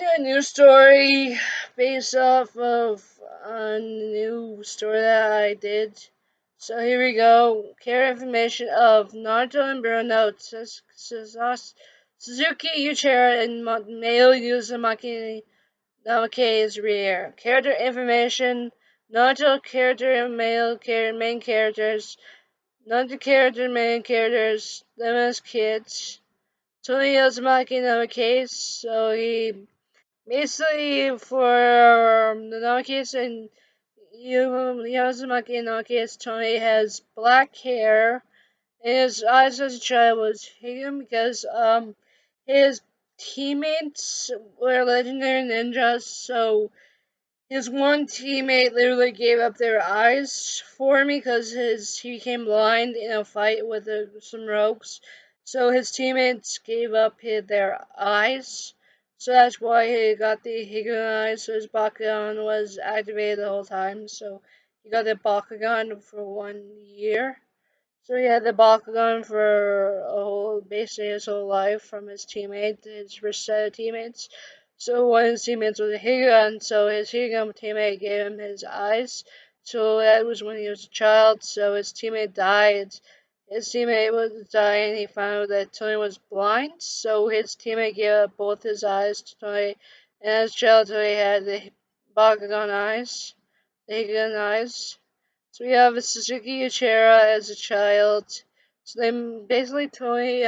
do a new story based off of a new story that I did. So here we go. Care information of Naruto and Boruto, Suzuki Uchiha and male Uzumaki namakize rear. Character information. Naruto character main characters. Naruto character main characters. Them as kids. Tony Uzumaki namakize. So he basically, for the Narcus and Yazumaki and Narcus, Tony has black hair. And his eyes as a child was hidden because his teammates were legendary ninjas, so his one teammate literally gave up their eyes for me because he became blind in a fight with some rogues. So his teammates gave up their eyes. So that's why he got the Higan eyes. So his Bakugan was activated the whole time. So he got the Bakugan for 1 year. So he had the Bakugan for basically his whole life from his teammate, his first set of teammates. So one of his teammates was a Higan, so his Higan teammate gave him his eyes. So that was when he was a child, so his teammate died. His teammate was dying, he found out that Tony was blind, so his teammate gave up both his eyes to Tony, and as a child Tony had the Bakugan eyes, the Higan eyes. So we have Suzuki Uchiha as a child. So then basically Tony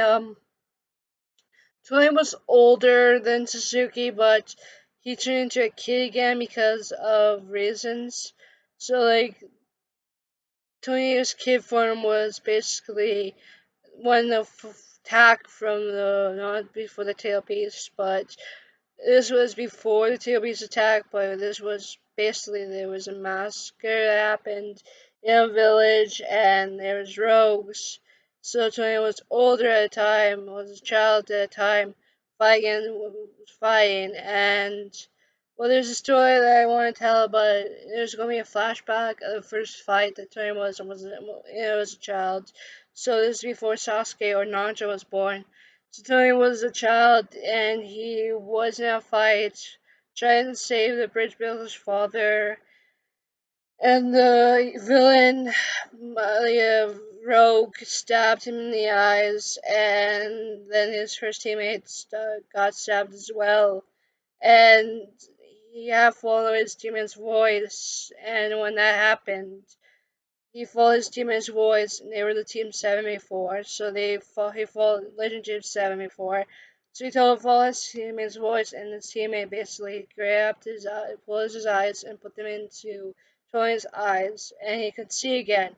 was older than Suzuki, but he turned into a kid again because of reasons. So like Tony's kid form was basically when the attack from the not before the tail piece, but this was before the tail piece attack. But this was basically there was a massacre that happened in a village, and there was rogues. So Tony was older at the time, was a child at the time, fighting, and well, there's a story that I want to tell, but there's going to be a flashback of the first fight that Tony was a child. So this is before Sasuke or Naruto was born. So Tony was a child, and he was in a fight trying to save the bridge builder's father, and the villain, Rogue, stabbed him in the eyes, and then his first teammates got stabbed as well. And he had followed his teammate's voice, and when that happened, he followed his teammate's voice, and they were the team 74, so he followed Legend Team 74. So he told him to follow his teammate's voice, and his teammate basically grabbed closed his eyes, and put them into Tony's eyes, and he could see again.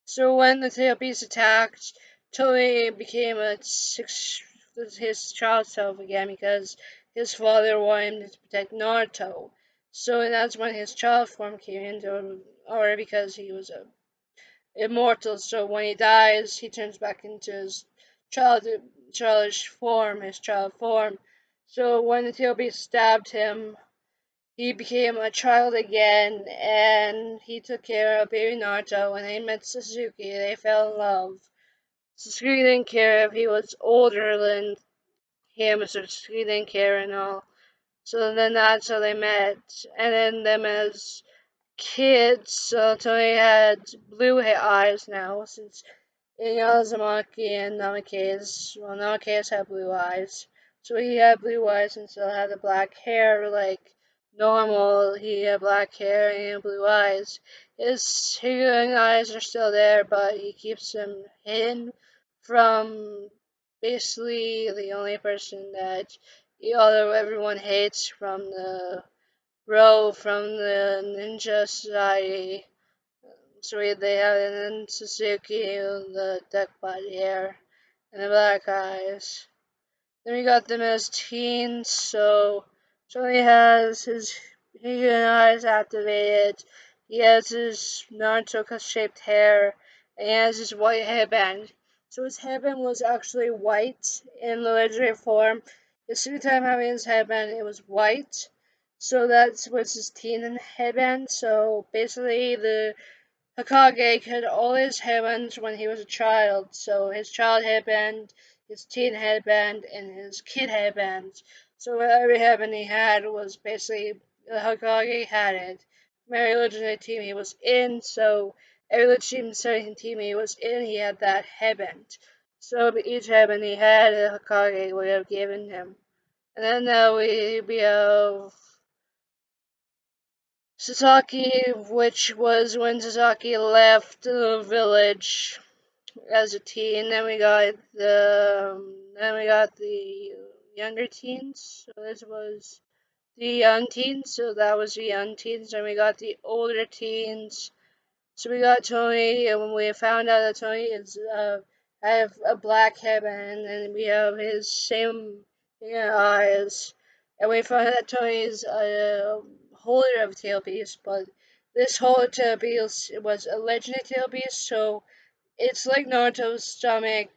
So when the tailpiece attacked, Tony became his child self again because his father wanted him to protect Naruto. So that's when his child form came into order because he was immortal. So when he dies, he turns back into his child, childish form, his child form. So when the tailpiece stabbed him, he became a child again, and he took care of baby Naruto. When they met Sasuke, they fell in love. Sasuke didn't care if he was older than him, so Sasuke didn't care and all. So then that's how they met. And then them as kids, so Tony had blue eyes now, since Uzumaki and namakize, well, namakize had blue eyes. So he had blue eyes and still had the black hair like normal. He had black hair and blue eyes. His hearing eyes are still there, but he keeps them hidden from basically the only person that although everyone hates from the from the Ninja Society. So they have and then Suzuki, the duck body hair, and the black eyes. Then we got them as teens, so he has his Higan eyes activated. He has his Naruto shaped hair, and he has his white headband. So his headband was actually white in the legendary form. The second time having his headband, it was white. So that's what's his teen headband. So basically, the Hokage had all his headbands when he was a child. So his child headband his teen headband and his kid headband. So every headband he had was basically the Hokage had it. From every legendary team he was in, so every legendary team he was in, he had that headband. So each headband he had, the Hokage would have given him. And then now we have Sasaki, which was when Sasaki left the village as a teen. Then we got the younger teens. So this was the young teens. So that was the young teens. Then we got the older teens. So we got Tony, and when we found out that Tony is have a black headband, and we have his same eyes, and we found out that Tony is a holder of tailpiece, but this holder tailpiece was a legendary tailpiece, so it's like Naruto's stomach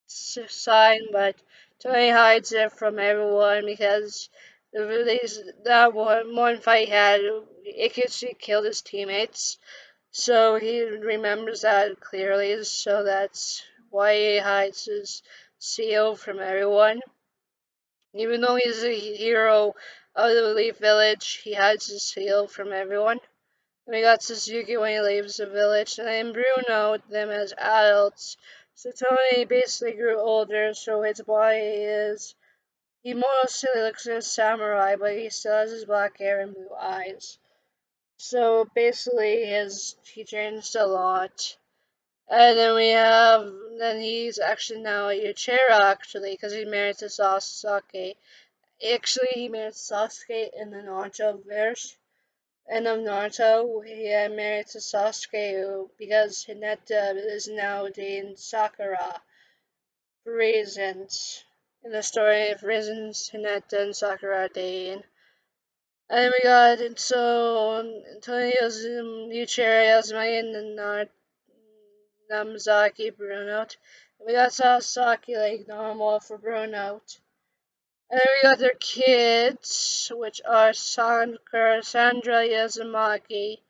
sign, but Tony hides it from everyone because that one fight he had, Ikuchi killed his teammates. So he remembers that clearly, so that's why he hides his seal from everyone. Even though he's a hero of the Leaf Village, he hides his seal from everyone. And we got Sasuke when he leaves the village, and then Bruno with them as adults. So Tony basically grew older, so his body is. He mostly looks like a samurai, but he still has his black hair and blue eyes. So basically, he changed a lot. And then he's actually now a Uchiha, actually, because he married to Sasuke. Actually, he married Sasuke in the Naruto verse. And of Naruto, he married to Sasuke because Hinata is now dating Sakura for reasons. In the story of reasons, Hinata and Sakura are dating. And then we got Antonio's Uchiha, Yasumaki, and Namazaki Bruno. And we got Sasaki like normal for Bruno. And then we got their kids, which are Sandra Yazumaki,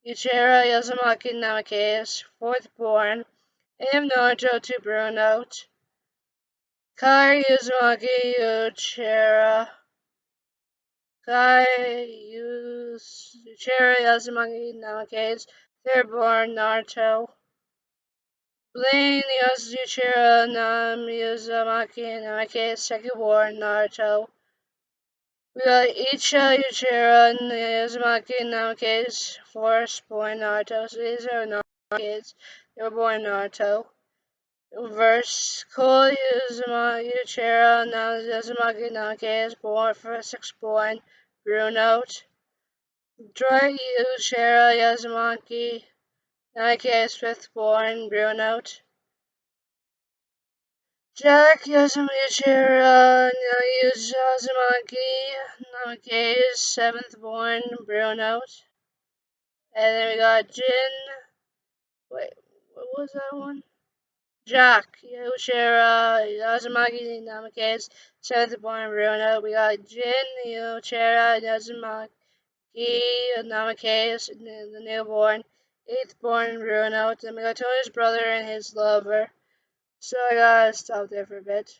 Uchiha Yazumaki Namakize, fourth born, and Naruto to Bruno. Kai Yazumaki Uchiha. Uchiha Yazumaki Namakize, third born Naruto. Blaine Uchiha Yazumaki Namakize, second born Naruto. We got Icha Uchiha Yazumaki Namakize, fourth born Naruto. So these are Naruto kids. They were born Naruto. Verse Cole Uchiha Yazumaki Namakize, born for sixth born Bruno. Dry Uchiha Yazumaki Namakize, fifth born Bruno. Jack Uchiha Yazumaki Namakize, seventh born Bruno. And then we got Jin. Wait, what was that one? Jack Uchiha Yazumaki Namakize, seventh born Bruno. We got Jin Uchiha Yazumaki Namakize, the newborn, eighth born Bruno. Then we got Tony's brother and his lover. So I gotta stop there for a bit.